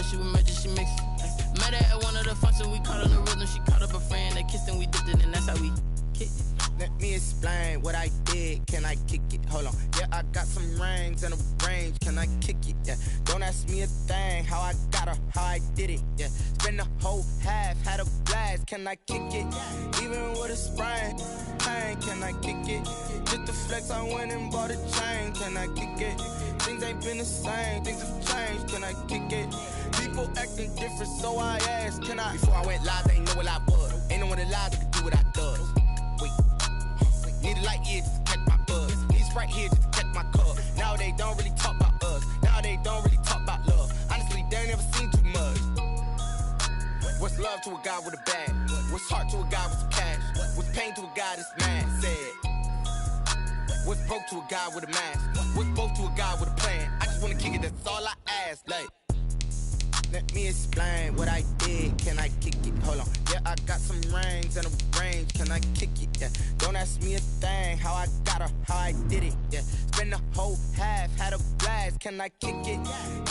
she was magic, she mixed. Met her at one of the functions, we caught on the rhythm. She caught up a friend, they kissed and we dipped it, and that's how we kicked it. Let me explain what I did. Can I kick it? Hold on. Yeah, I got some rings and a range. Can I kick it? Yeah. Don't ask me a thing. How I got her, how I did it. Yeah. Spend the whole half, had a blast. Can I kick it? Even with a sprain, pain. Can I kick it? Just the flex, I went and bought a chain. Can I kick it? Things ain't been the same. Things have changed. Can I kick it? People acting different, so I asked. Can I? Before I went live, they ain't know what I was. Ain't no one alive that could do what I does. Wait. Need a light here just to catch my buzz. Need Sprite here just to catch my cup. Now they don't really talk about us. Now they don't really talk about love. Honestly, they ain't never seen too much. What's love to a guy with a bag? What's heart to a guy with some cash? What's pain to a guy that's mad? Said. What's broke to a guy with a mask? What's broke to a guy with a plan? I just wanna kick it, that's all I ask. Like, let me explain what I did. Can I kick it? Hold on. Yeah, I got some rings and a range. Can I kick it? Yeah. Don't ask me a thing. How I got her, how I did it. Yeah. Spend the whole half, had a blast. Can I kick it?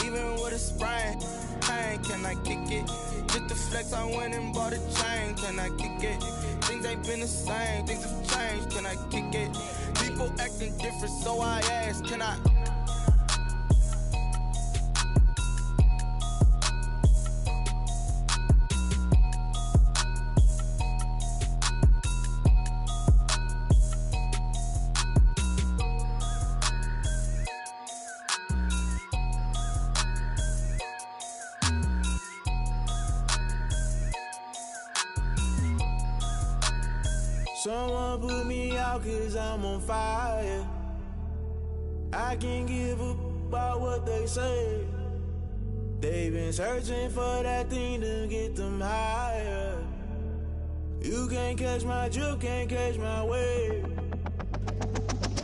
Even with a sprain, pain. Can I kick it? Just the flex, I went and bought a chain. Can I kick it? Things ain't been the same. Things have changed. Can I kick it? People acting different, so I ask. Can I? Someone put me out cause I'm on fire. I can't give up about what they say. They've been searching for that thing to get them higher. You can't catch my drift, can't catch my wave.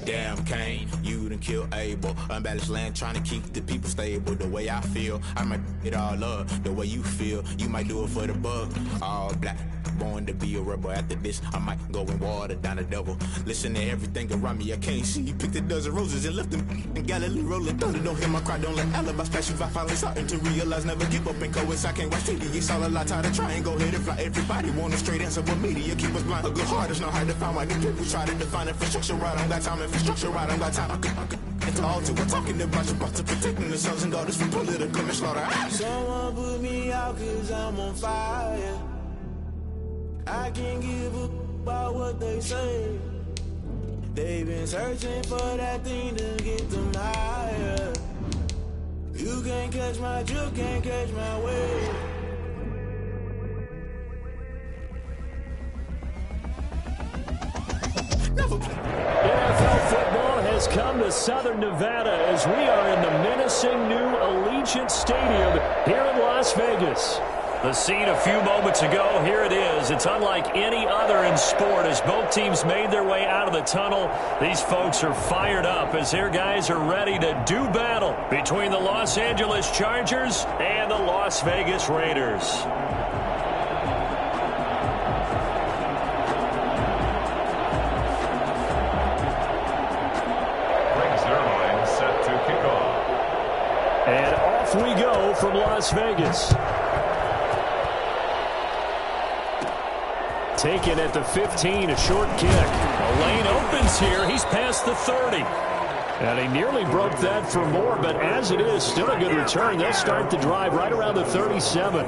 Damn Kane, you done killed Abel. Unbalanced land trying to keep the people stable. The way I feel, I might it all up. The way you feel, you might do it for the bug. All black, born to be a rebel. After this, I might go and water down the devil. Listen to everything around me, I can't see. Picked a dozen roses and left them in Galilee rolling thunder. Don't hear my cry, don't let alibis pass you. I finally starting to realize, never give up and coincide. I can't watch TV, it's all a lot. Tired of trying, go ahead and fly. Everybody want a straight answer, but media keep us blind. A good heart is not hard to find. Why these people try to define infrastructure right? I don't got time, infrastructure right, I don't got time. It's all to we're talking about your to protecting the sons and daughters from political manslaughter. Someone put me out cause I'm on fire. I can't give up about what they say. They've been searching for that thing to get them higher. You can't catch my drift, can't catch my wave. NFL football has come to Southern Nevada as we are in the menacing new Allegiant Stadium here in Las Vegas. The scene a few moments ago, here it is. It's unlike any other in sport as both teams made their way out of the tunnel. These folks are fired up as their guys are ready to do battle between the Los Angeles Chargers and the Las Vegas Raiders. And off we go from Las Vegas. Taken at the 15, a short kick. A lane opens here. He's past the 30. And he nearly broke that for more, but as it is, still a good return. They'll start the drive right around the 37.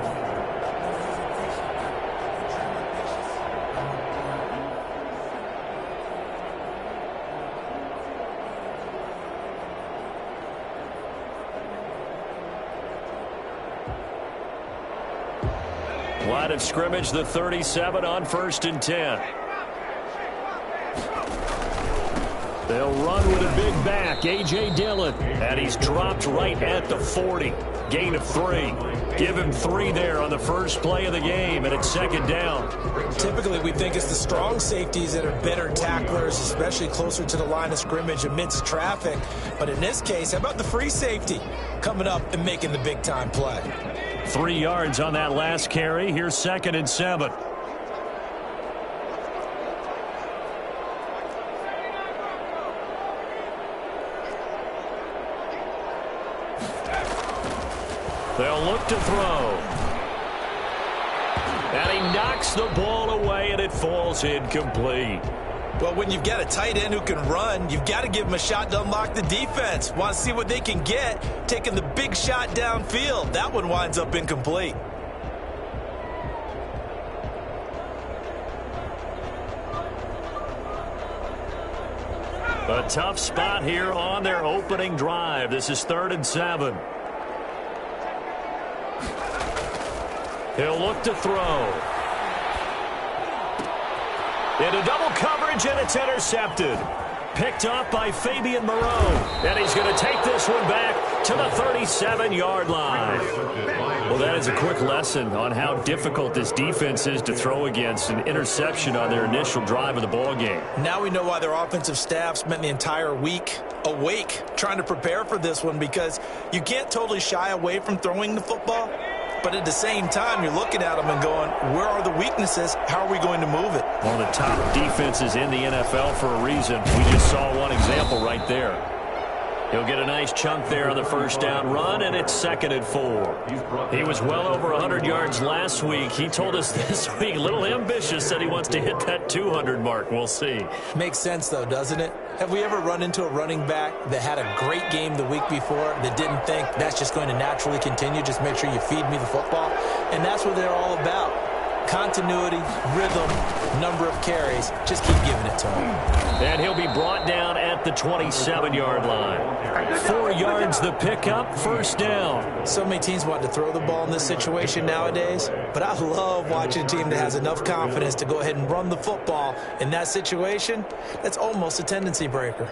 Line of scrimmage, the 37 on 1st and 10. They'll run with a big back, A.J. Dillon. And he's dropped right at the 40. Gain of 3. Give him 3 there on the first play of the game, and it's 2nd down. Typically, we think it's the strong safeties that are better tacklers, especially closer to the line of scrimmage amidst traffic. But in this case, how about the free safety coming up and making the big-time play? 3 yards on that last carry. Here's 2nd and 7. They'll look to throw. And he knocks the ball away, and it falls incomplete. Well, when you've got a tight end who can run, you've got to give him a shot to unlock the defense. Want to see what they can get, taking the big shot downfield. That one winds up incomplete. A tough spot here on their opening drive. This is 3rd and 7. He'll look to throw. Into double coverage, and it's intercepted. Picked up by Fabian Moreau. And he's going to take this one back to the 37-yard line. Well, that is a quick lesson on how difficult this defense is to throw against. An interception on their initial drive of the ball game. Now we know why their offensive staff spent the entire week awake trying to prepare for this one, because you can't totally shy away from throwing the football. But at the same time, you're looking at them and going, where are the weaknesses? How are we going to move it? One of the top defenses in the NFL for a reason. We just saw one example right there. He'll get a nice chunk there on the first down run, and it's 2nd and 4. He was well over 100 yards last week. He told us this week, a little ambitious, said he wants to hit that 200 mark. We'll see. Makes sense, though, doesn't it? Have we ever run into a running back that had a great game the week before that didn't think that's just going to naturally continue? Just make sure you feed me the football. And that's what they're all about. Continuity, rhythm, number of carries. Just keep giving it to him. And he'll be brought down at the 27-yard line. 4 yards the pickup, 1st down. So many teams want to throw the ball in this situation nowadays, but I love watching a team that has enough confidence to go ahead and run the football. In that situation, that's almost a tendency breaker.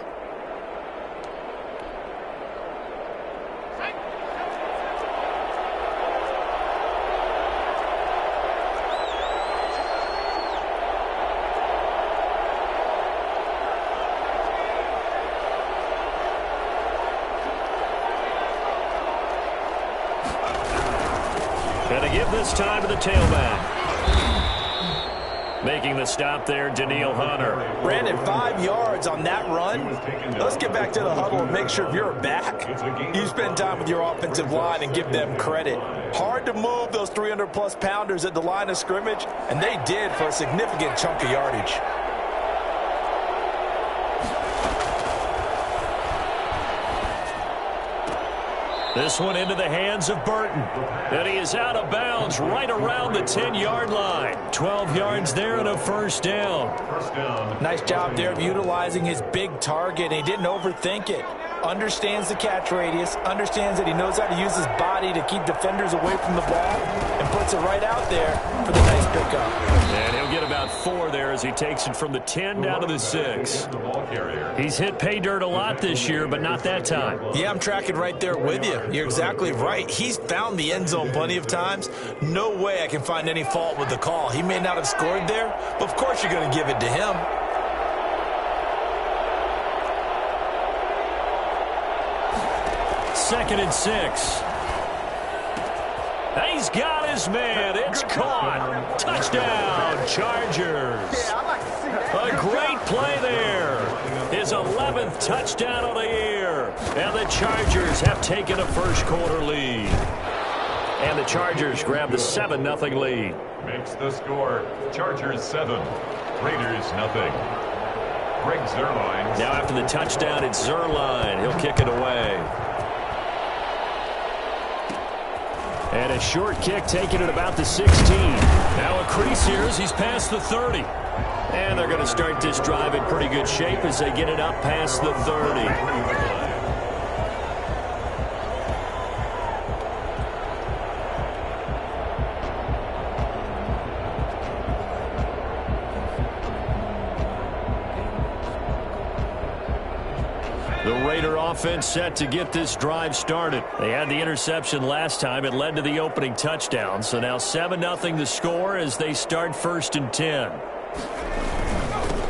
Going to give this time to the tailback. Making the stop there, Danielle Hunter. Brandon, 5 yards on that run. Let's get back to the huddle and make sure if you're back, you spend time with your offensive line and give them credit. Hard to move those 300-plus pounders at the line of scrimmage, and they did for a significant chunk of yardage. This one into the hands of Burton. And he is out of bounds right around the 10-yard line. 12 yards there and a 1st down. Nice job there of utilizing his big target. He didn't overthink it. Understands the catch radius. Understands that he knows how to use his body to keep defenders away from the ball. And puts it right out there for the nice pickup. And he'll get about 4 there as he takes it from the 10 down to the 6. He's hit pay dirt a lot this year, but not that time. Yeah, I'm tracking right there with you. You're exactly right. He's found the end zone plenty of times. No way I can find any fault with the call. He may not have scored there, but of course you're going to give it to him. Second and 6. He's got his man. It's caught. Touchdown, Chargers. A great play there. His 11th touchdown of the year. And the Chargers have taken a first-quarter lead. And the Chargers grab the 7-0 lead. Makes the score Chargers 7, Raiders 0. Greg Zuerlein. Now after the touchdown, it's Zuerlein. He'll kick it away. And a short kick taken at about the 16. Now a crease here as he's past the 30. And they're going to start this drive in pretty good shape as they get it up past the 30. The Raider offense set to get this drive started. They had the interception last time. It led to the opening touchdown. So now 7-0 the score as they start 1st and 10.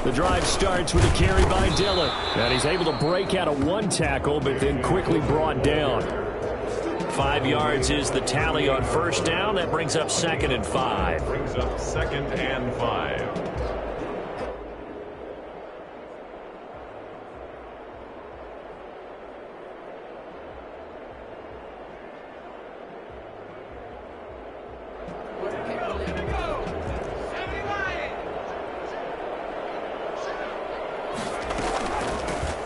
The drive starts with a carry by Dillon. And he's able to break out of 1 tackle, but then quickly brought down. 5 yards is the tally on 1st down. That brings up 2nd and 5. Brings up 2nd and 5.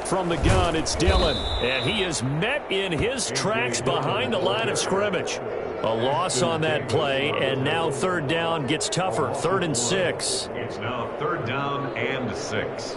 from the gun. It's Dillon. And he is met in his tracks behind the line of scrimmage. A loss on that play, and now third down gets tougher. 3rd and 6. It's now 3rd down and 6.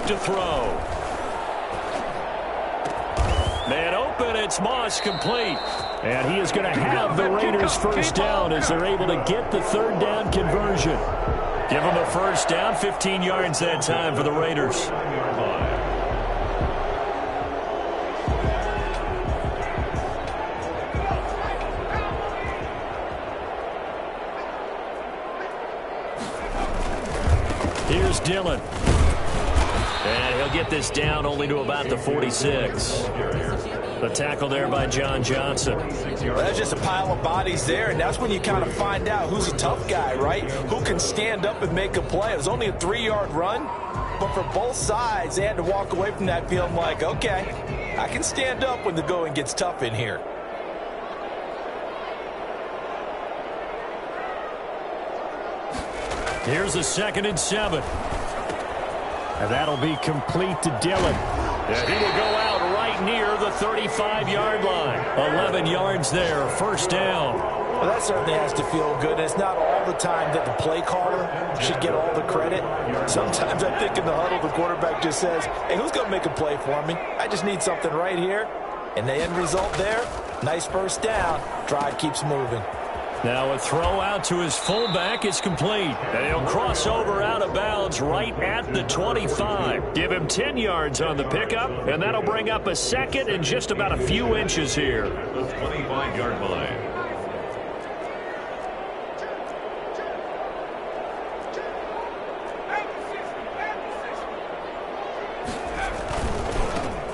To throw. Man open, it's Moss, complete. And he is going to have the Raiders first down as they're able to get the 3rd down conversion. Give them a first down, 15 yards that time for the Raiders. Here's Dillon. And he'll get this down only to about the 46. The tackle there by John Johnson. Well, that's just a pile of bodies there, and that's when you kind of find out who's a tough guy, right? Who can stand up and make a play. It was only a 3-yard run, but for both sides, they had to walk away from that feeling like, okay, I can stand up when the going gets tough in here. Here's a 2nd and 7. And that'll be complete to Dillon. And he will go out right near the 35-yard line. 11 yards there, first down. Well, that certainly has to feel good. It's not all the time that the play caller should get all the credit. Sometimes I think in the huddle, the quarterback just says, hey, who's going to make a play for me? I just need something right here. And the end result there, nice first down. Drive keeps moving. Now a throw out to his fullback is complete. And he'll cross over out of bounds right at the 25. Give him 10 yards on the pickup, and that'll bring up a 2nd and just about a few inches here. The 25-yard line.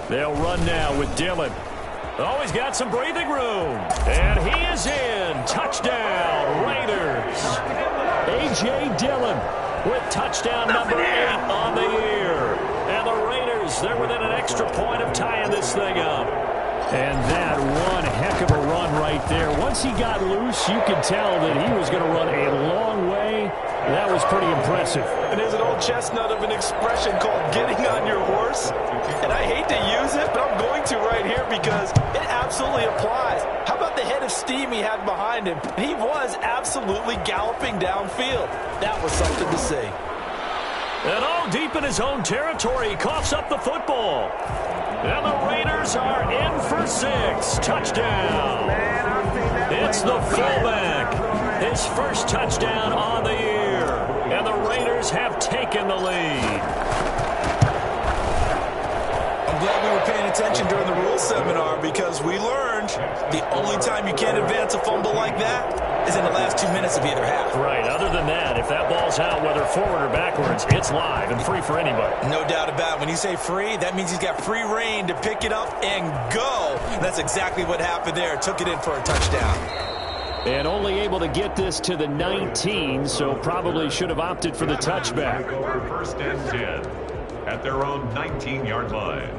They'll run now with Dillon. Oh, he's got some breathing room. And he is in. Touchdown, Raiders. A.J. Dillon with touchdown number 8 on the year. And the Raiders, they're within an extra point of tying this thing up. And that one heck of a run right there. Once he got loose, you could tell that he was going to run a long way. That was pretty impressive. And there's an old chestnut of an expression called getting on your horse. And I hate to use it, but I'm going to right here because it absolutely applies. How about the head of steam he had behind him? He was absolutely galloping downfield. That was something to see. And all deep in his own territory, he coughs up the football. And the Raiders are in for 6. Touchdown. It's the fullback. His first touchdown on the year. And the Raiders have taken the lead. I'm glad we were paying attention during the rules seminar because we learned the only time you can't advance a fumble like that is in the last 2 minutes of either half. Right. Other than that, if that ball's out, whether forward or backwards, it's live and free for anybody. No doubt about it. When you say free, that means he's got free reign to pick it up and go. And that's exactly what happened there. Took it in for a touchdown. And only able to get this to the 19, so probably should have opted for the touchback. First and 10 at their own 19-yard line.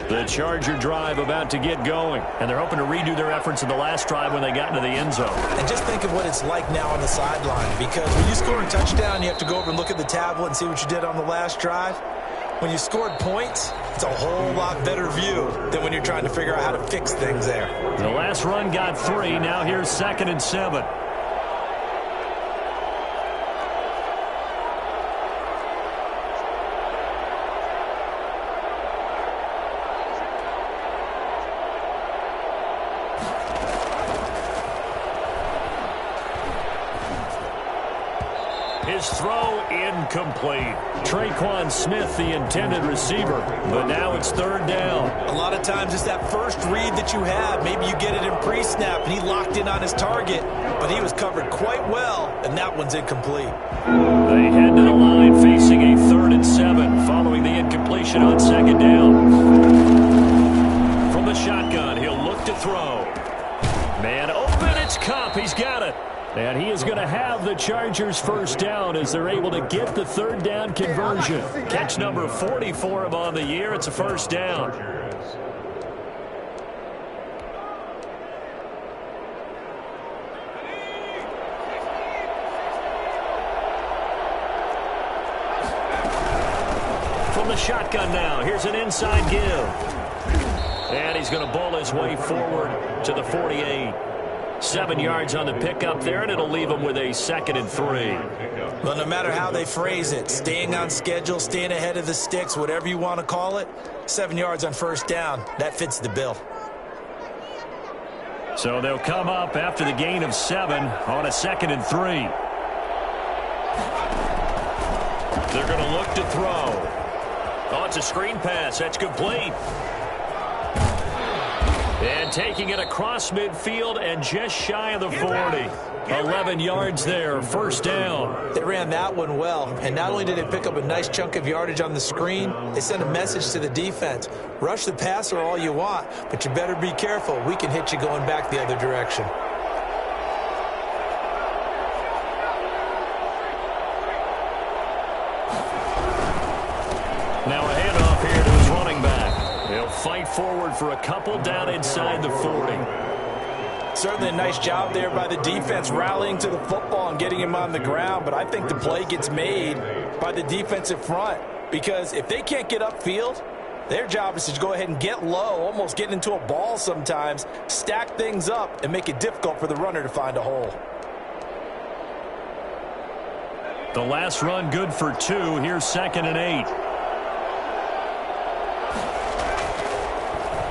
The Charger drive about to get going, and they're hoping to redo their efforts in the last drive when they got into the end zone. And just think of what it's like now on the sideline, because when you score a touchdown, you have to go over and look at the tablet and see what you did on the last drive. When you scored points, it's a whole lot better view than when you're trying to figure out how to fix things there. The last run got 3. Now here's 2nd and 7. His throw incomplete. Traquan Smith, the intended receiver, but now it's 3rd down. A lot of times it's that first read that you have. Maybe you get it in pre-snap, and he locked in on his target, but he was covered quite well, and that one's incomplete. They head to the line facing a 3rd and 7 following the incompletion on 2nd down. From the shotgun, he'll look to throw. Kupp. He's got it. And he is going to have the Chargers first down as they're able to get the third down conversion. Catch number 40 for him on the year. It's a first down. From the shotgun now, here's an inside give. And he's going to bowl his way forward to the 48. 7 yards on the pickup there, and it'll leave him with a 2nd and 3. Well, no matter how they phrase it, staying on schedule, staying ahead of the sticks, whatever you want to call it, 7 yards on first down, that fits the bill. So they'll come up after the gain of 7 on a 2nd and 3. They're going to look to throw. Oh, it's a screen pass. That's complete. And taking it across midfield and just shy of the 40. 11 yards there, first down. They ran that one well, and not only did they pick up a nice chunk of yardage on the screen, they sent a message to the defense. Rush the passer all you want, but you better be careful. We can hit you going back the other direction. Now a handoff here to his running back. He'll fight forward for a couple down inside the 40. Certainly a nice job there by the defense rallying to the football and getting him on the ground, but I think the play gets made by the defensive front because if they can't get upfield, their job is to go ahead and get low, almost get into a ball sometimes, stack things up, and make it difficult for the runner to find a hole. The last run good for 2. Here's 2nd and 8.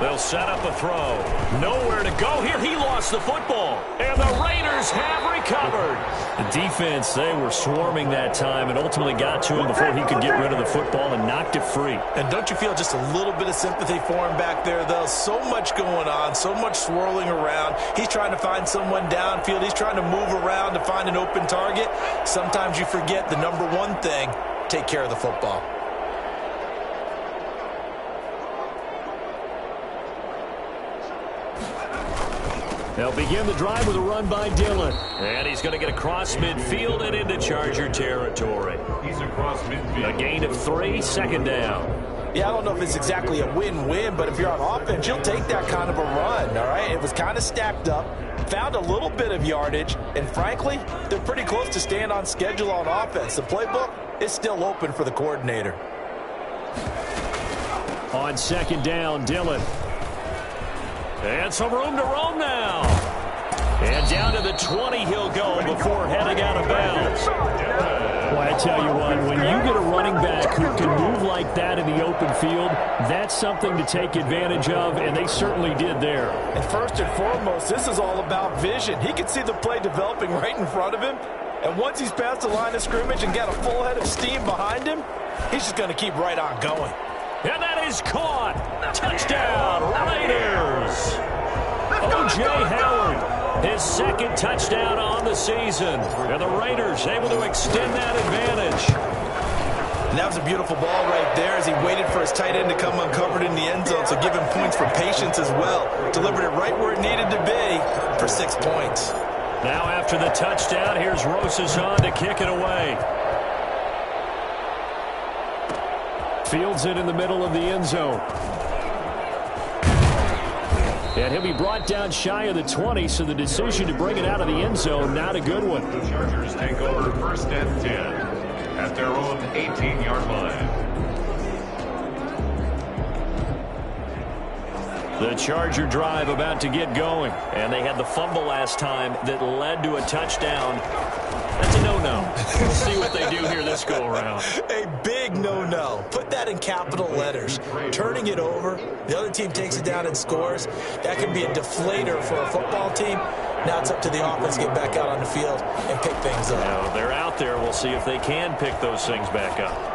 They'll set up a throw. Nowhere to go here. He lost the football. And the Raiders have recovered. The defense, they were swarming that time and ultimately got to him before he could get rid of the football and knocked it free. And don't you feel just a little bit of sympathy for him back there, though? So much going on, so much swirling around. He's trying to find someone downfield. He's trying to move around to find an open target. Sometimes you forget the number one thing, take care of the football. They'll begin the drive with a run by Dillon. And he's going to get across midfield and into Charger territory. He's across midfield. A gain of 3, 2nd down. Yeah, I don't know if it's exactly a win-win, but if you're on offense, you'll take that kind of a run, all right? It was kind of stacked up, found a little bit of yardage, and frankly, they're pretty close to staying on schedule on offense. The playbook is still open for the coordinator. On 2nd down, Dillon. And some room to roam now. And down to the 20 he'll go before heading out of bounds. Well, I tell you what, when you get a running back who can move like that in the open field, that's something to take advantage of, and they certainly did there. And first and foremost, this is all about vision. He can see the play developing right in front of him, and once he's past the line of scrimmage and got a full head of steam behind him, he's just going to keep right on going. And that is caught. Touchdown, Raiders. O.J. Howard, his 2nd touchdown on the season. And the Raiders able to extend that advantage. And that was a beautiful ball right there as he waited for his tight end to come uncovered in the end zone, so give him points for patience as well. Delivered it right where it needed to be for 6 points. Now after the touchdown, here's Rosas on to kick it away. Fields it in the middle of the end zone. And he'll be brought down shy of the 20, so the decision to bring it out of the end zone, not a good one. The Chargers take over 1st and 10 at their own 18-yard line. The Charger drive about to get going. And they had the fumble last time that led to a touchdown. That's a no-no. We'll see what they do here this go-around. A big no-no. Put that in capital letters. Turning it over, the other team takes it down and scores. That can be a deflator for a football team. Now it's up to the offense to get back out on the field and pick things up. Now they're out there. We'll see if they can pick those things back up.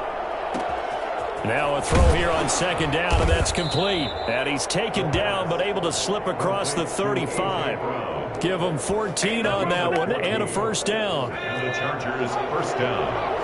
Now a throw here on 2nd down, and that's complete. And he's taken down, but able to slip across the 35. Give him 14 on that one, and a 1st down. And the Chargers 1st down.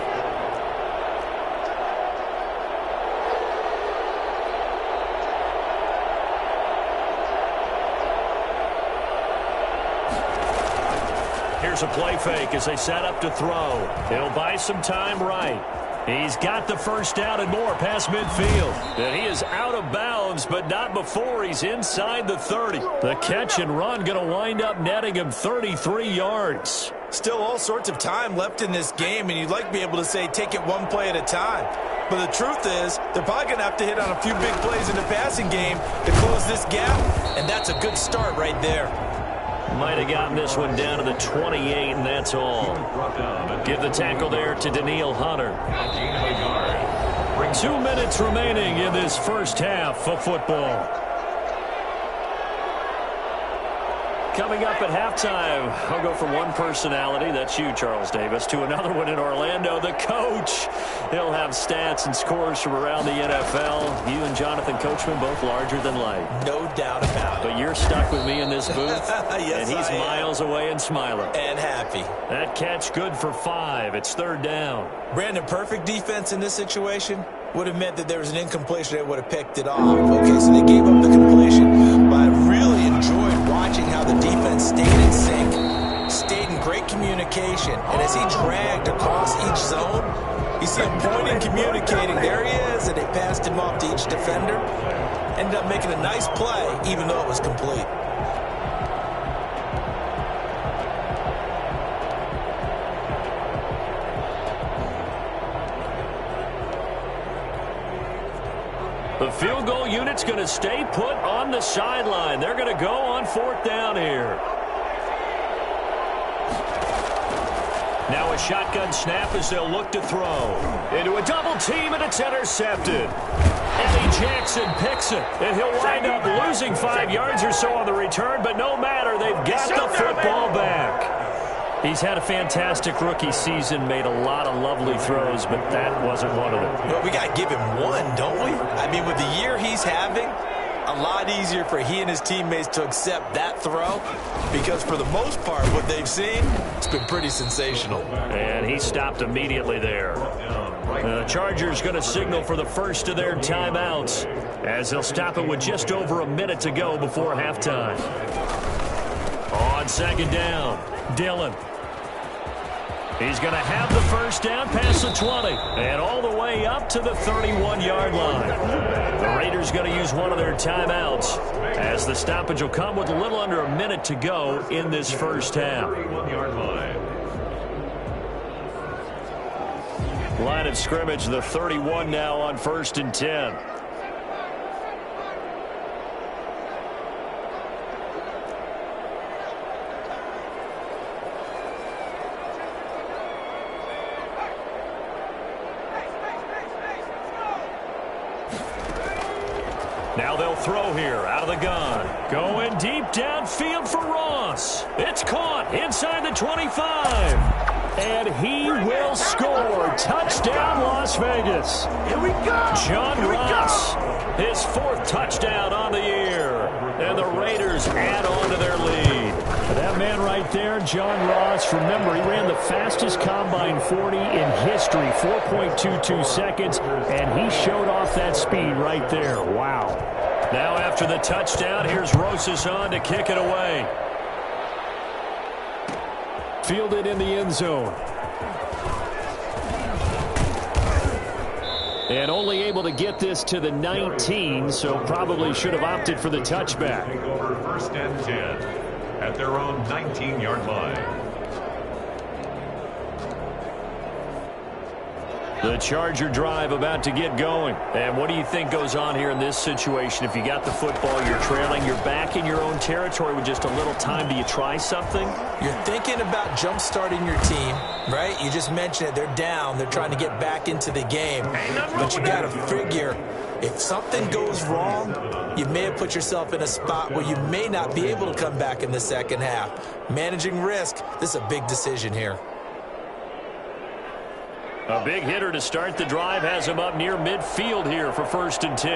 Here's a play fake as they set up to throw. He'll buy some time right. He's got the first down and more past midfield. And he is out of bounds, but not before he's inside the 30. The catch and run going to wind up netting him 33 yards. Still all sorts of time left in this game, and you'd like to be able to say take it one play at a time. But the truth is, they're probably going to have to hit on a few big plays in the passing game to close this gap, and that's a good start right there. Might have gotten this one down to the 28, and that's all. Give the tackle there to Danielle Hunter. 2 minutes remaining in this first half of football. Coming up at halftime, I'll go from one personality, that's you, Charles Davis, to another one in Orlando, the coach. He'll have stats and scores from around the NFL. You and Jonathan Coachman both larger than life. No doubt about it. But you're stuck with me in this booth, yes, and he's miles away and smiling. And happy. That catch good for 5. It's third down. Brandon, perfect defense in this situation would have meant that there was an incompletion. They would have picked it off. Okay, so they gave up the completion, but I really enjoyed watching how the defense stayed in sync, stayed in great communication, and as he dragged across each zone, you see him pointing, communicating, there he is, and they passed him off to each defender. Ended up making a nice play, even though it was complete. The field goal unit's going to stay put on the sideline. They're going to go on fourth down here. Now a shotgun snap as they'll look to throw. Into a double team, and it's intercepted. Eddie Jackson picks it, and he'll wind up losing 5 yards or so on the return, but no matter, they've got the football back. He's had a fantastic rookie season, made a lot of lovely throws, but that wasn't one of them. But we got to give him one, don't we? I mean, with the year he's having, a lot easier for he and his teammates to accept that throw, because for the most part, what they've seen, it's been pretty sensational. And he stopped immediately there. The Chargers going to signal for the first of their timeouts, as they'll stop it with just over a minute to go before halftime. On second down, Dillon. He's going to have the first down past the 20 and all the way up to the 31-yard line. The Raiders going to use one of their timeouts as the stoppage will come with a little under a minute to go in this first half. Line of scrimmage, the 31 now on 1st and 10. Now they'll throw here out of the gun. Going deep downfield for Ross. It's caught inside the 25. And he will score. Touchdown, Las Vegas. Here we go. John Ross, his 4th touchdown on the year. And the Raiders add on to their lead. That man right there, John Ross, remember, he ran the fastest combine 40 in history, 4.22 seconds, and he showed off that speed right there. Wow. Now after the touchdown, here's Rosas on to kick it away. Fielded in the end zone. And only able to get this to the 19, so probably should have opted for the touchback. Over 1st and 10 at their own 19-yard line. The Charger drive about to get going. And what do you think goes on here in this situation? If you got the football, you're trailing, you're back in your own territory with just a little time. Do you try something? You're thinking about jump-starting your team, right? You just mentioned it. They're down. They're trying to get back into the game. But you got to figure, if something goes wrong, you may have put yourself in a spot where you may not be able to come back in the second half. Managing risk, this is a big decision here. A big hitter to start the drive has him up near midfield here for 1st and 10.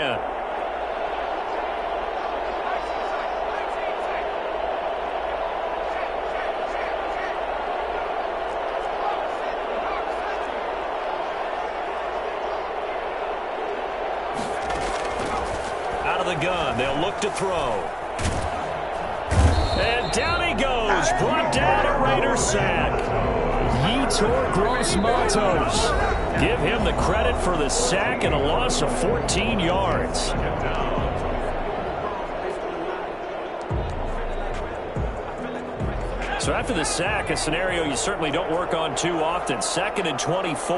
Out of the gun, they'll look to throw. And And down he goes. Brought down a Raider sack. Yetur Gross-Matos. Give him the credit for the sack and a loss of 14 yards. So after the sack, a scenario you certainly don't work on too often. 2nd and 24.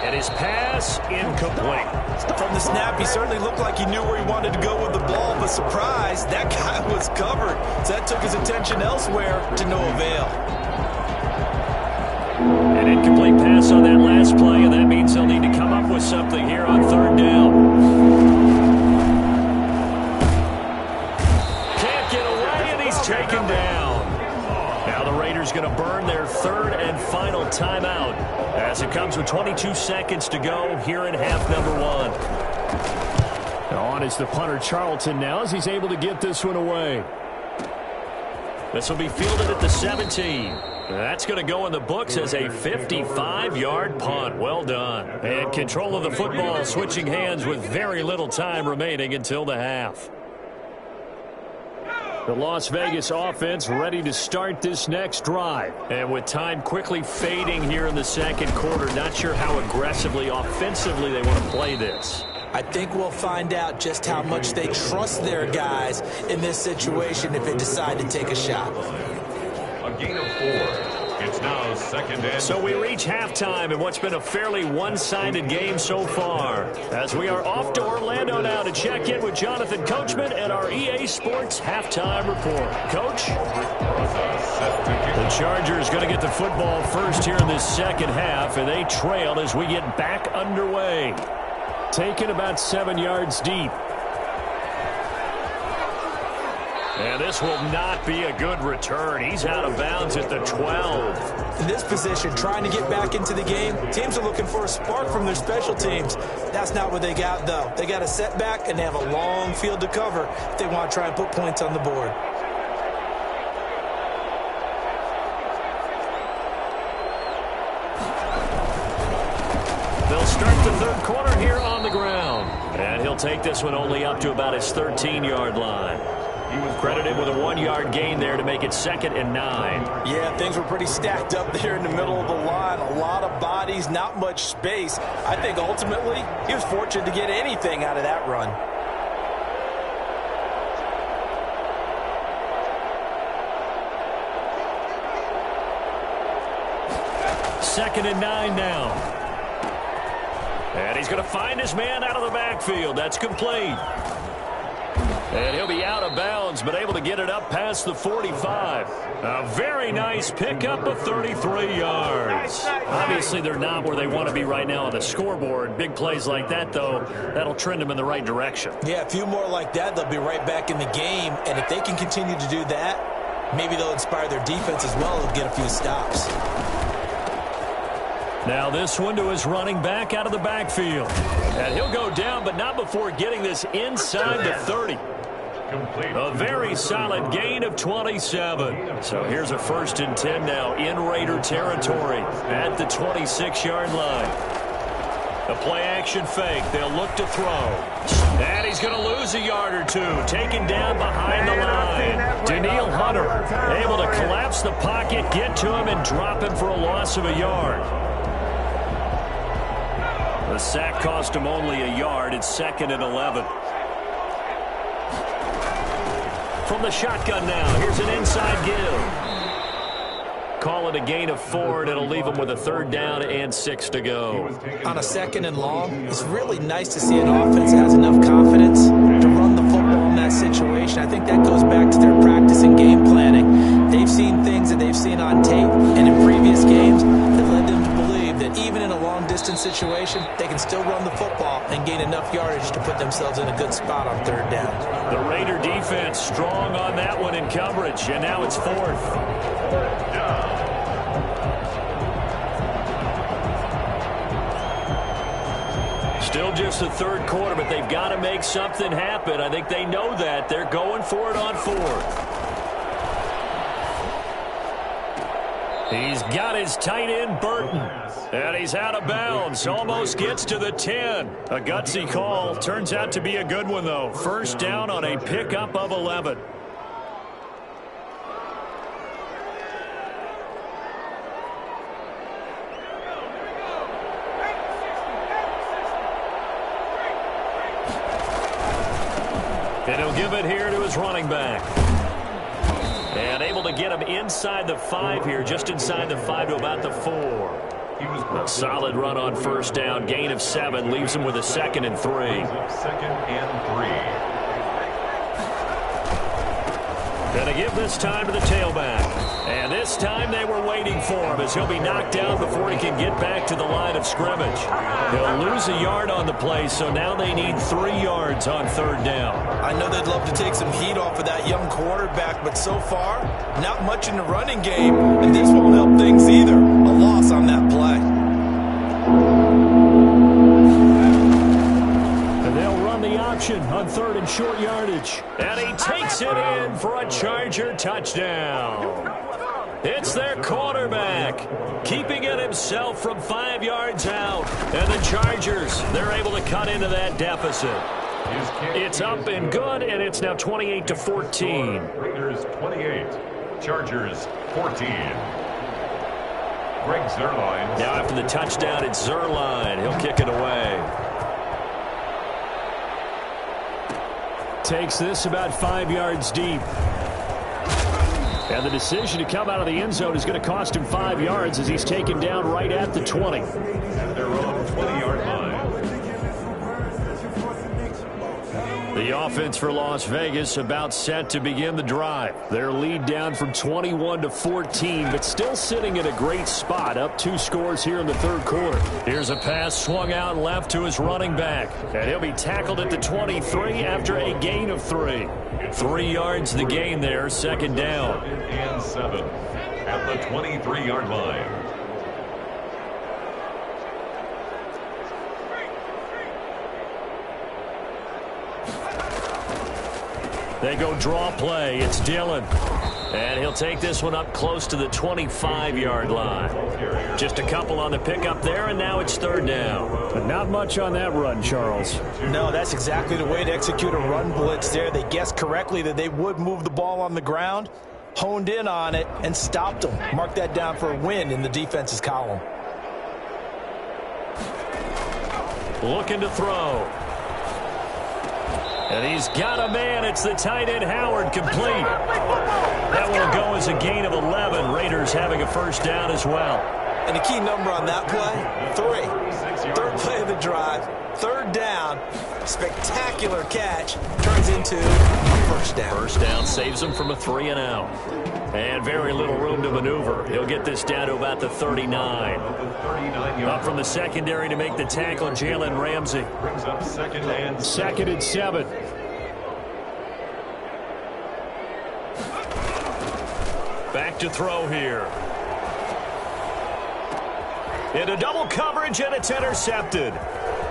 And his pass incomplete. From the snap, he certainly looked like he knew where he wanted to go with the ball, but surprise, that guy was covered. So that took his attention elsewhere to no avail. An incomplete pass on that last play, and that means they'll need to come up with something here on 3rd down. Can't get away, and he's taken down. Now the Raiders going to burn their 3rd and final timeout as it comes with 22 seconds to go here in half number 1. On is the punter Charlton now as he's able to get this one away. This will be fielded at the 17. That's going to go in the books as a 55-yard punt. Well done. And control of the football switching hands with very little time remaining until the half. The Las Vegas offense ready to start this next drive. And with time quickly fading here in the 2nd quarter, not sure how aggressively, offensively they want to play this. I think we'll find out just how much they trust their guys in this situation if they decide to take a shot. A gain of 4. It's now 2nd and... So we reach halftime in what's been a fairly one-sided game so far. As we are off to Orlando now to check in with Jonathan Coachman and our EA Sports halftime report. Coach? The Chargers going to get the football first here in this 2nd half, and they trail as we get back underway. Taken about 7 yards deep. And this will not be a good return. He's out of bounds at the 12. In this position, trying to get back into the game, teams are looking for a spark from their special teams. That's not what they got, though. They got a setback, and they have a long field to cover if they want to try and put points on the board. They'll start the 3rd quarter here on the ground. And he'll take this one only up to about his 13-yard line. He was credited with a 1-yard gain there to make it 2nd and 9. Yeah, things were pretty stacked up there in the middle of the line. A lot of bodies, not much space. I think ultimately he was fortunate to get anything out of that run. Second and 9 now. And he's going to find his man out of the backfield. That's complete. And he'll be out of bounds, but able to get it up past the 45. A very nice pickup of 33 yards. Obviously, they're not where they want to be right now on the scoreboard. Big plays like that, though, that'll trend them in the right direction. Yeah, a few more like that, they'll be right back in the game. And if they can continue to do that, maybe they'll inspire their defense as well and get a few stops. Now this one to his running back out of the backfield. And he'll go down, but not before getting this inside the 30. A very solid gain of 27. So here's a 1st and 10 now in Raider territory at the 26-yard line. A play-action fake. They'll look to throw. And he's going to lose a yard or two. Taken down behind the line. Danielle Hunter able to collapse the pocket, get to him, and drop him for a loss of a yard. The sack cost him only a yard. It's 2nd and 11. From the shotgun now, here's an inside give. Call it a gain of 4, and it'll leave him with a 3rd down and 6 to go. On a 2nd and long, it's really nice to see an offense that has enough confidence to run the football in that situation. I think that goes back to their practice and game planning. They've seen things that they've seen on tape and in previous games that led them to believe that even in a long-distance situation, they can still run the football and gain enough yardage to put themselves in a good spot on 3rd down. The Raider defense strong on that one in coverage, and now it's 4th. Still just the 3rd quarter, but they've got to make something happen. I think they know that. They're going for it on 4th. He's got his tight end, Burton. And he's out of bounds. Almost gets to the 10. A gutsy call. Turns out to be a good one, though. First down on a pickup of 11. And he'll give it here to his running back. And able to get him inside the 5 here, just inside the 5 to about the 4. A solid run on first down, gain of 7, leaves him with a 2nd and 3. 2nd and 3. And to give this time to the tailback. And this time they were waiting for him as he'll be knocked down before he can get back to the line of scrimmage. He'll lose a yard on the play, so now they need 3 yards on 3rd down. I know they'd love to take some heat off of that young quarterback, but so far, not much in the running game, and this won't help things either. A loss on that play. And they'll run the option on 3rd and short yardage. And he takes it in for a Charger touchdown. It's their quarterback, keeping it himself from 5 yards out. And the Chargers, they're able to cut into that deficit. It's up and good, and it's now 28-14. Raiders 28, Chargers 14. Greg Zuerlein. Now after the touchdown, it's Zuerlein. He'll kick it away. Takes this about 5 yards deep. And the decision to come out of the end zone is going to cost him 5 yards as he's taken down right at the 20. At their own 20-yard line. The offense for Las Vegas about set to begin the drive. Their lead down from 21-14, but still sitting in a great spot, up 2 scores here in the 3rd quarter. Here's a pass swung out left to his running back, and he'll be tackled at the 23 after a gain of 3. 3 yards the gain there, 2nd down. 2nd and 7 at the 23-yard line. They go draw play. It's Dillon. And he'll take this one up close to the 25-yard line. Just a couple on the pickup there, and now it's 3rd down. But not much on that run, Charles. No, that's exactly the way to execute a run blitz there. They guessed correctly that they would move the ball on the ground, honed in on it, and stopped them. Mark that down for a win in the defense's column. Looking to throw. And he's got a man. It's the tight end, Howard, complete. That will go as a gain of 11. Raiders having a first down as well. And the key number on that play, 3. 3rd play of the drive, 3rd down, spectacular catch, turns into a first down. First down saves him from a 3 and out. And very little room to maneuver. He'll get this down to about the 39. Up from the secondary to make the tackle, Jalen Ramsey. Brings up 2nd and 2nd and 7. Back to throw here. Into double coverage, and it's intercepted.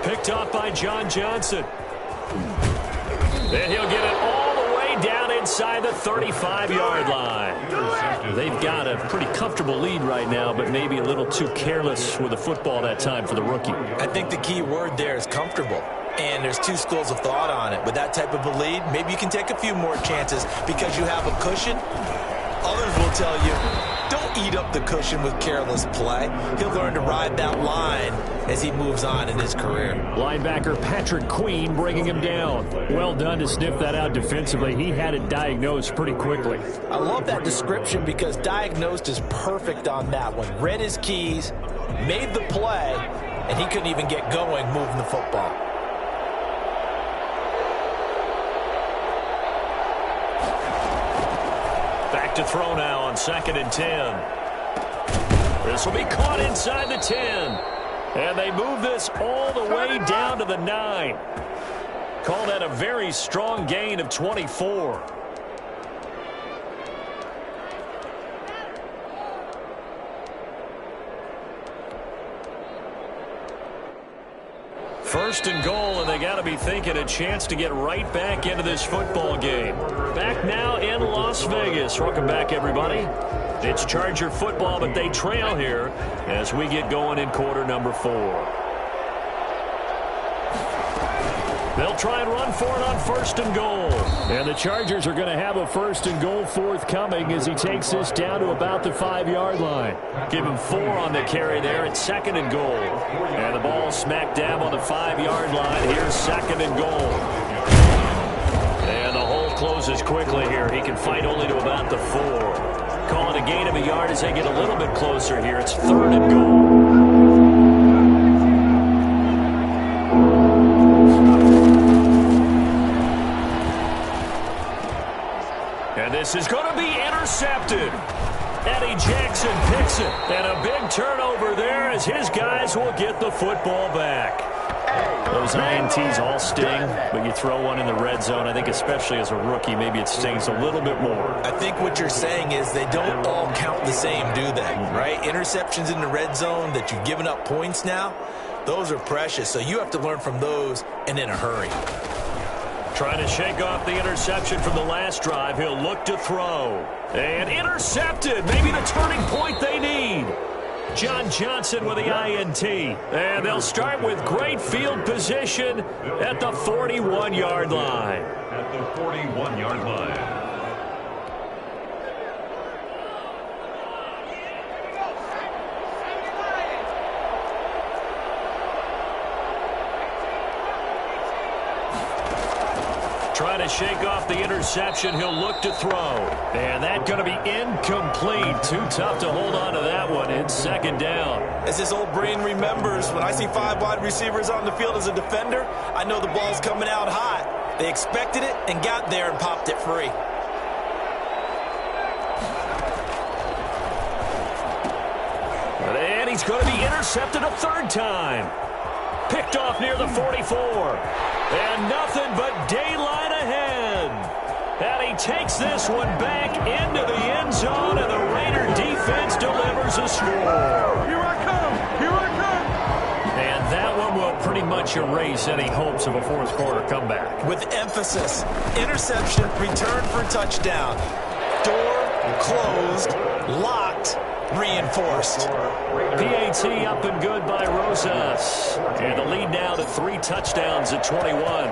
Picked off by John Johnson. Then he'll get it all the way down inside the 35-yard line. They've got a pretty comfortable lead right now, but maybe a little too careless with the football that time for the rookie. I think the key word there is comfortable. And there's 2 schools of thought on it. With that type of a lead, maybe you can take a few more chances because you have a cushion. Others will tell you, don't eat up the cushion with careless play. He'll learn to ride that line as he moves on in his career. Linebacker Patrick Queen bringing him down. Well done to sniff that out defensively. He had it diagnosed pretty quickly. I love that description because diagnosed is perfect on that one. Read his keys, made the play, and he couldn't even get going moving the football. Back to throw now on 2nd and 10. This will be caught inside the 10. And they move this all the way down to the 9. Call that a very strong gain of 24. First and goal, and they got to be thinking a chance to get right back into this football game. Back now in Las Vegas. Welcome back, everybody. It's Charger football, but they trail here as we get going in quarter number 4. They'll try and run for it on first and goal. And the Chargers are going to have a first and goal forthcoming as he takes this down to about the 5-yard line. Give him 4 on the carry there at second and goal. And the ball smack dab on the 5-yard line. Here's second and goal. And the hole closes quickly here. He can fight only to about the 4. Calling a gain of a yard as they get a little bit closer here. It's third and goal. This is going to be intercepted. Eddie Jackson picks it. And a big turnover there as his guys will get the football back. Those INTs all sting, but you throw one in the red zone, I think especially as a rookie, maybe it stings a little bit more. I think what you're saying is they don't all count the same, do they? Right? Interceptions in the red zone that you've given up points now, those are precious. So you have to learn from those and in a hurry. Trying to shake off the interception from the last drive. He'll look to throw. And intercepted. Maybe the turning point they need. John Johnson with the INT. And they'll start with great field position at the 41-yard line. At the 41-yard line. Trying to shake off the interception. He'll look to throw. And that's going to be incomplete. Too tough to hold on to that one. It's second down. As this old brain remembers, when I see 5 wide receivers on the field as a defender, I know the ball's coming out hot. They expected it and got there and popped it free. And he's going to be intercepted a third time. Picked off near the 44. And nothing but daylight ahead. And he takes this one back into the end zone, and the Raider defense delivers a score. Here I come! Here I come! And that one will pretty much erase any hopes of a fourth quarter comeback. With emphasis, interception, return for touchdown. Door closed, locked, reinforced. PAT up and good by Rosas. And the lead now to 3 touchdowns at 21.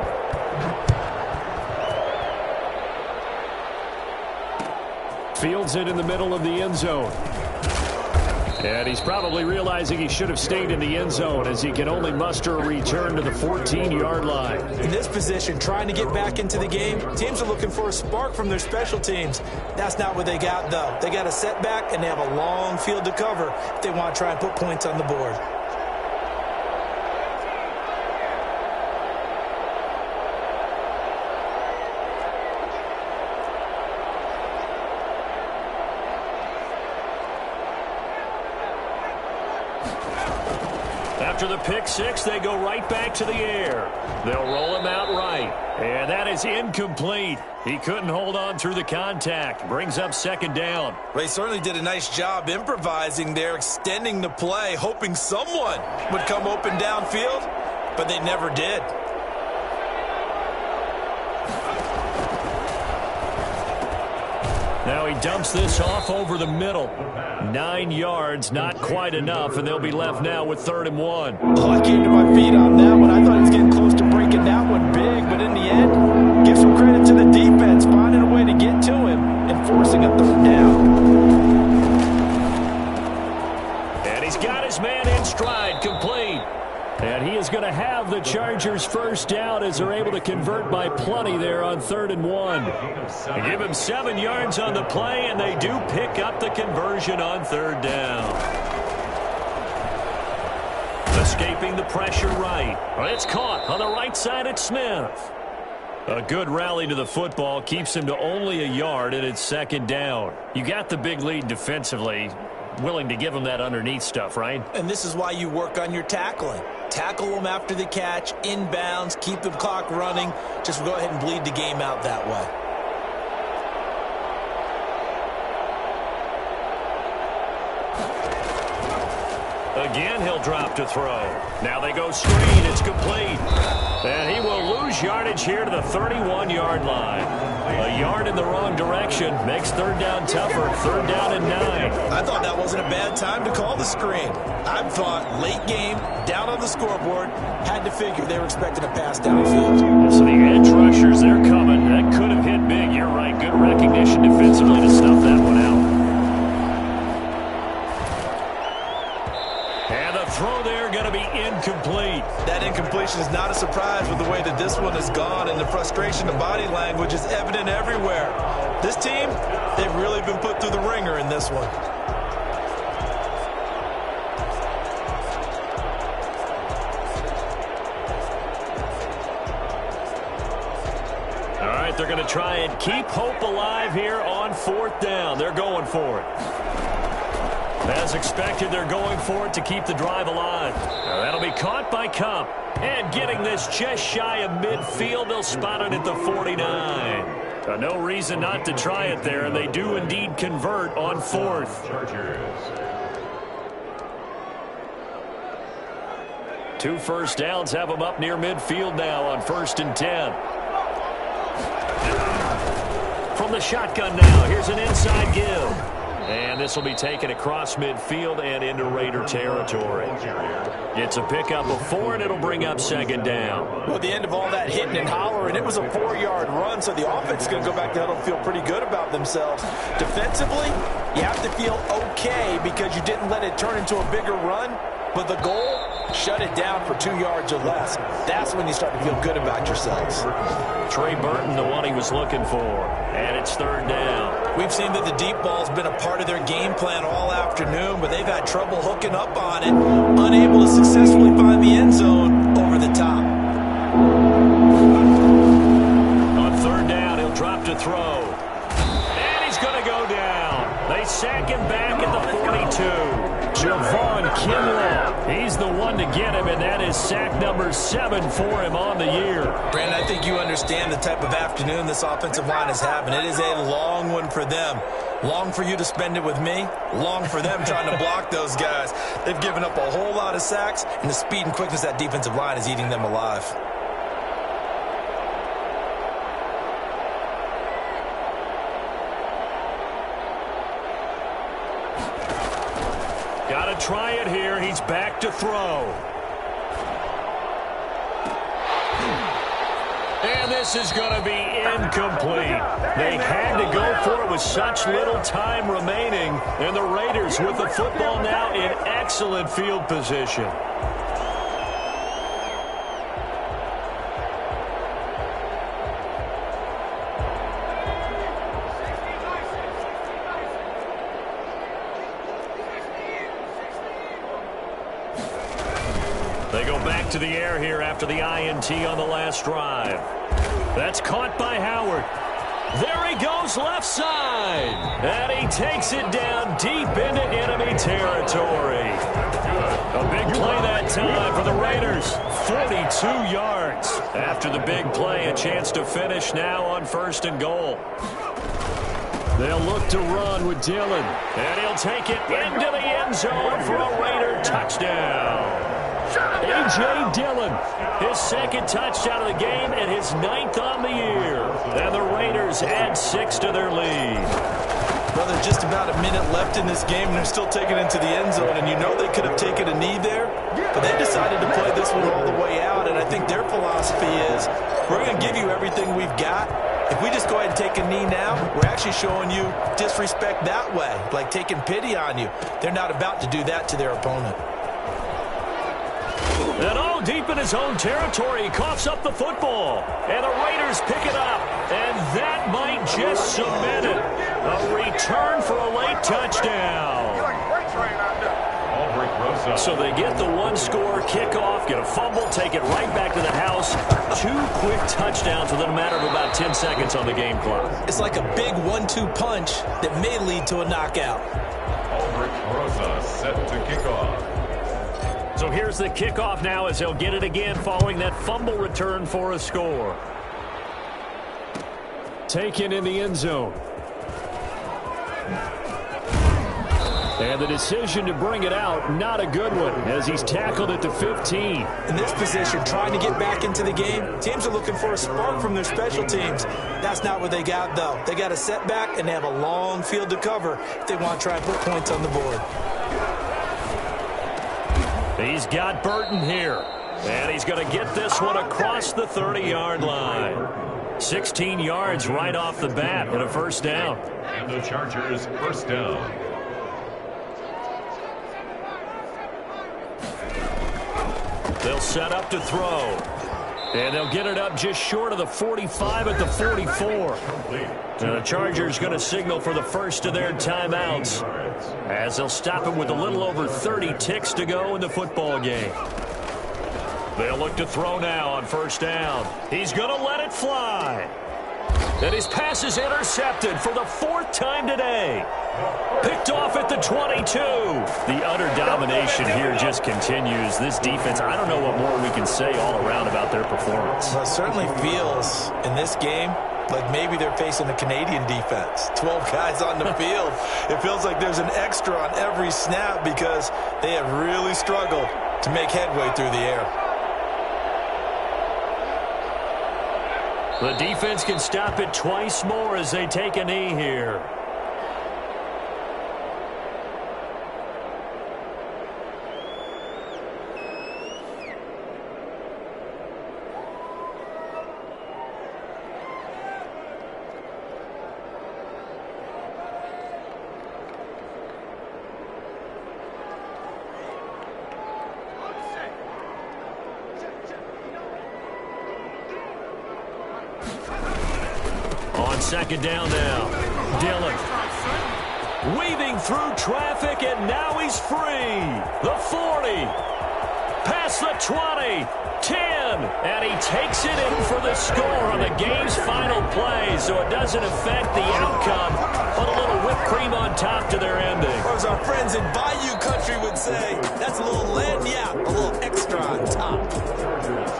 Fields it in the middle of the end zone. And he's probably realizing he should have stayed in the end zone as he can only muster a return to the 14-yard line. In this position, trying to get back into the game, teams are looking for a spark from their special teams. That's not what they got, though. They got a setback, and they have a long field to cover if they want to try and put points on the board. After the pick six, they go right back to the air. They'll roll him out right. And that is incomplete. He couldn't hold on through the contact. Brings up second down. Well, he certainly did a nice job improvising there, extending the play, hoping someone would come open downfield, but they never did. Now he dumps this off over the middle. 9 yards, not quite enough, and they'll be left now with 3rd and 1. Oh, I came to my feet on that one. I thought he was getting close to breaking that one big, but in the end, give some credit to the defense, finding a way to get to him and forcing a 3rd down. And he's got his man in stride, complete. And he is going to have the Chargers first down as they're able to convert by plenty there on 3rd and 1. They give him 7 yards on the play, and they do pick up the conversion on 3rd down. Escaping the pressure right. It's caught on the right side at Smith. A good rally to the football keeps him to only a yard, and it's 2nd down. You got the big lead defensively. Willing to give them that underneath stuff, right? And this is why you work on your tackling. Tackle them after the catch, inbounds, keep the clock running. Just go ahead and bleed the game out that way. Again, he'll drop to throw. Now they go screen. It's complete. And he will lose yardage here to the 31-yard line. A yard in the wrong direction makes third down tougher. Third down and 9. I thought that wasn't a bad time to call the screen. I thought late game, down on the scoreboard, had to figure they were expecting a pass downfield. So the edge rushers, they're coming. That could have hit big. You're right. Good recognition defensively to snuff that one out. And the throw there going to be incomplete. That incompletion is not a surprise with the way that this one has gone, and the frustration of body language is evident everywhere. This team, they've really been put through the ringer in this one. All right, they're going to try and keep hope alive here on fourth down. They're going for it. As expected, they're going for it to keep the drive alive. Now, that'll be caught by Kupp. And getting this just shy of midfield, they'll spot it at the 49. No reason not to try it there, and they do indeed convert on fourth. Two first downs have them up near midfield now on 1st and 10. From the shotgun now, here's an inside give. And this will be taken across midfield and into Raider territory. It's a pickup of 4, and it'll bring up second down. Well, at the end of all that hitting and hollering, it was a 4-yard run, so the offense is going to go back to huddle and feel pretty good about themselves. Defensively, you have to feel okay because you didn't let it turn into a bigger run, but the goal, shut it down for 2 yards or less. That's when you start to feel good about yourselves. Trey Burton, the one he was looking for, and it's third down. We've seen that the deep ball's been a part of their game plan all afternoon, but they've had trouble hooking up on it, unable to successfully find the end zone over the top. On third down, he'll drop to throw. And he's going to go down. They sack him back at the 42. Javon Kinlaw, he's the one to get him, and that is sack number 7 for him on the year. Brandon, I think you understand the type of afternoon this offensive line is having. It is a long one for them. Long for you to spend it with me. Long for them trying to block those guys. They've given up a whole lot of sacks, and the speed and quickness of that defensive line is eating them alive. Got to try it here. He's back to throw. And this is going to be incomplete. They had to go for it with such little time remaining. And the Raiders with the football now in excellent field position. They go back to the air here after the INT on the last drive. That's caught by Howard. There he goes left side. And he takes it down deep into enemy territory. A big play that time for the Raiders. 42 yards. After the big play, a chance to finish now on 1st and goal. They'll look to run with Dillon. And he'll take it into the end zone for a Raider touchdown. A.J. Dillon, his 2nd touchdown of the game and his 9th on the year. And the Raiders add 6 to their lead. Brother, just about a minute left in this game, and they're still taking it into the end zone. And you know they could have taken a knee there, but they decided to play this one all the way out. And I think their philosophy is, we're going to give you everything we've got. If we just go ahead and take a knee now, we're actually showing you disrespect that way, like taking pity on you. They're not about to do that to their opponent. And all deep in his own territory, he coughs up the football. And the Raiders pick it up. And that might just cement it. A return for a late touchdown. So they get the one-score kickoff, get a fumble, take it right back to the house. 2 quick touchdowns within a matter of about 10 seconds on the game clock. It's like a big 1-2 punch that may lead to a knockout. Aldrich Rosa set to kick off. So here's the kickoff now as he'll get it again following that fumble return for a score. Taken in the end zone. And the decision to bring it out, not a good one, as he's tackled at the 15. In this position, trying to get back into the game, teams are looking for a spark from their special teams. That's not what they got, though. They got a setback, and they have a long field to cover if they want to try and put points on the board. He's got Burton here, and he's going to get this one across the 30-yard line. 16 yards right off the bat and a first down. And the Chargers first down. They'll set up to throw. And they'll get it up just short of the 45 at the 44. And the Chargers going to signal for the first of their timeouts, as they'll stop it with a little over 30 ticks to go in the football game. They'll look to throw now on first down. He's going to let it fly. And his pass is intercepted for the 4th time today. Picked off at the 22. The utter domination here just continues. This defense, I don't know what more we can say all around about their performance. Well, it certainly feels in this game like maybe they're facing a Canadian defense. 12 guys on the field. It feels like there's an extra on every snap because they have really struggled to make headway through the air. The defense can stop it twice more as they take a knee here. Second down now. Dillon weaving through traffic, and now he's free. The 40. Past the 20. 10. And he takes it in for the score on the game's final play, so it doesn't affect the outcome, but a little whipped cream on top to their ending. Or as our friends in Bayou Country would say, that's a little lagniappe, a little extra on top.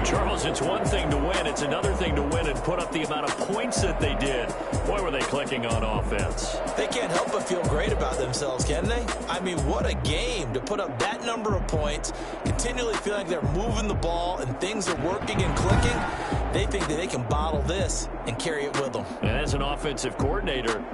Charles, it's one thing to win. It's another thing to win and put up the amount of points that they did. Boy, were they clicking on offense. They can't help but feel great about themselves, can they? I mean, what a game to put up that number of points, continually feel like they're moving the ball and things are working and clicking. They think that they can bottle this and carry it with them. And as an offensive coordinator,